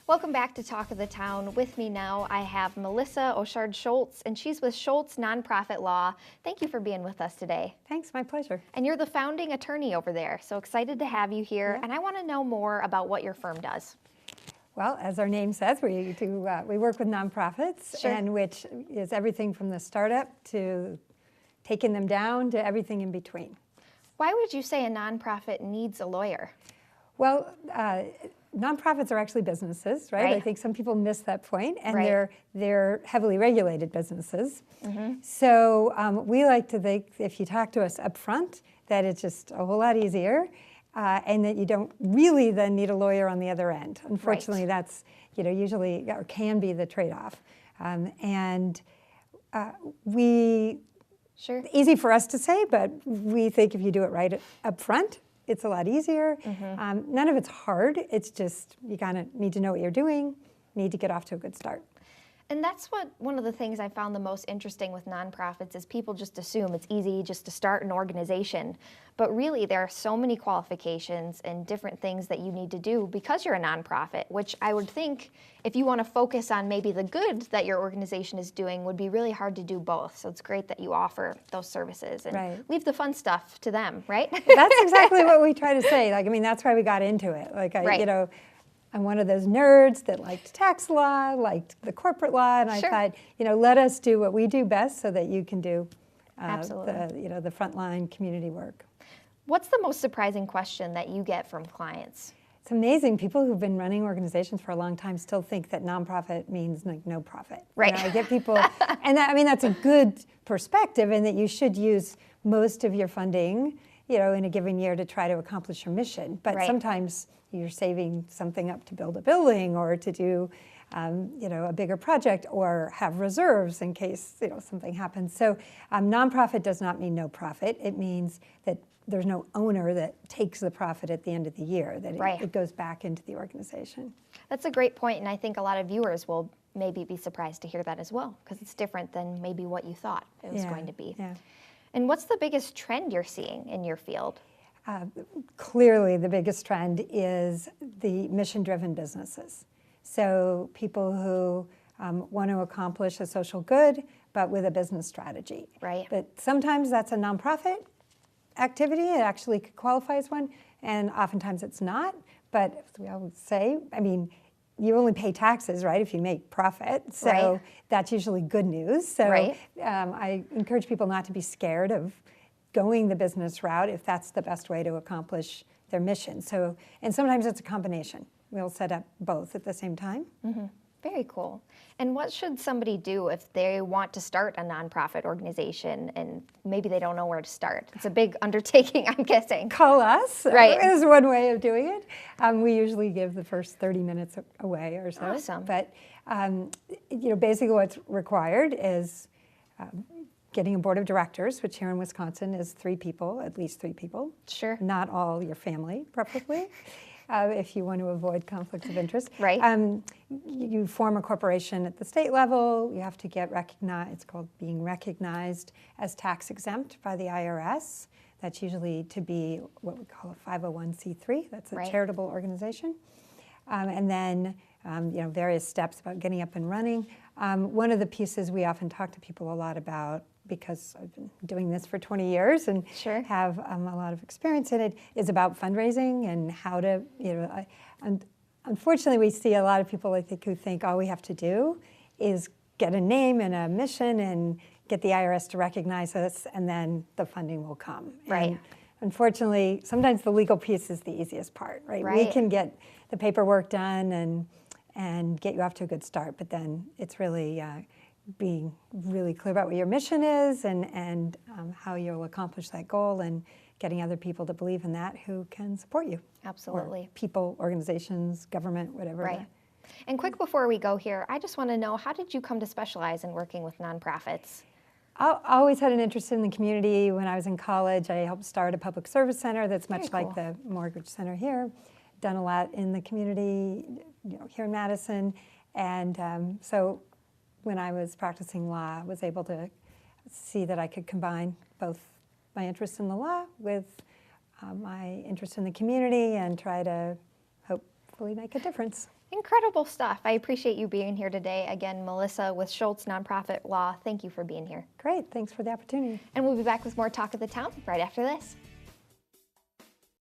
Welcome back to Talk of the Town. With me now, I have Melissa Auchard Scholz, and she's with Scholz Nonprofit Law. Thank you for being with us today. Thanks, my pleasure. And you're the founding attorney over there, so excited to have you here. Yeah. And I want to know more about what your firm does. Well, as our name says, we work with nonprofits, Sure. and which is everything from the startup to taking them down to everything in between. Why would you say a nonprofit needs a lawyer? Well, nonprofits are actually businesses, right? I think some people miss that point, and they're heavily regulated businesses. Mm-hmm. So we like to think, if you talk to us up front, that it's just a whole lot easier, and that you don't really then need a lawyer on the other end. Unfortunately, that's usually or can be the trade-off, Sure. Easy for us to say, but we think if you do it right up front, it's a lot easier. Mm-hmm. None of it's hard. It's just you kind of need to know what you're doing, need to get off to a good start. And that's one of the things I found the most interesting with nonprofits is people just assume it's easy just to start an organization. But really, there are so many qualifications and different things that you need to do because you're a nonprofit, which I would think if you want to focus on maybe the good that your organization is doing would be really hard to do both. So it's great that you offer those services and leave the fun stuff to them, right? That's exactly what we try to say. That's why we got into it. I'm one of those nerds that liked tax law, liked the corporate law, and I thought, let us do what we do best so that you can do the frontline community work. What's the most surprising question that you get from clients? It's amazing. People who've been running organizations for a long time still think that nonprofit means no profit. Right. I get people, and that's a good perspective, in that you should use most of your funding, in a given year to try to accomplish your mission. But sometimes you're saving something up to build a building or to do, a bigger project or have reserves in case, something happens. So nonprofit does not mean no profit. It means that there's no owner that takes the profit at the end of the year, that it goes back into the organization. That's a great point, and I think a lot of viewers will maybe be surprised to hear that as well, because it's different than maybe what you thought it was going to be. Yeah. And what's the biggest trend you're seeing in your field? Clearly, the biggest trend is the mission-driven businesses. So people who want to accomplish a social good, but with a business strategy. Right. But sometimes that's a nonprofit activity. It actually could qualify as one, and oftentimes it's not. But as we always say, you only pay taxes, right, if you make profit. So that's usually good news. So I encourage people not to be scared of going the business route if that's the best way to accomplish their mission. So, and sometimes it's a combination. We'll set up both at the same time. Mm-hmm. Very cool. And what should somebody do if they want to start a nonprofit organization and maybe they don't know where to start? It's a big undertaking, I'm guessing. Call us. Is one way of doing it. We usually give the first 30 minutes away or so. Awesome. But basically what's required is getting a board of directors, which here in Wisconsin is 3 people, at least 3 people. Sure. Not all your family, preferably. If you want to avoid conflicts of interest. Right. You form a corporation at the state level. You have to get recognized. It's called being recognized as tax exempt by the IRS. That's usually to be what we call a 501c3. That's a charitable organization. And then, various steps about getting up and running. One of the pieces we often talk to people a lot about, because I've been doing this for 20 years and have a lot of experience in it, is about fundraising and how to, and unfortunately we see a lot of people, I think, who think all we have to do is get a name and a mission and get the IRS to recognize us, and then the funding will come. Right. And unfortunately, sometimes the legal piece is the easiest part, right? We can get the paperwork done and get you off to a good start, but then it's really being really clear about what your mission is and how you'll accomplish that goal, and getting other people to believe in that who can support you. Absolutely. Or people, organizations, government, whatever. Right. And quick before we go here, I just want to know, how did you come to specialize in working with nonprofits? I always had an interest in the community. When I was in college, I helped start a public service center that's much like the Mortgage Center here. Done a lot in the community, here in Madison. And so when I was practicing law, I was able to see that I could combine both my interest in the law with my interest in the community and try to hopefully make a difference. Incredible stuff. I appreciate you being here today. Again, Melissa with Scholz Nonprofit Law, thank you for being here. Great, thanks for the opportunity. And we'll be back with more Talk of the Town right after this.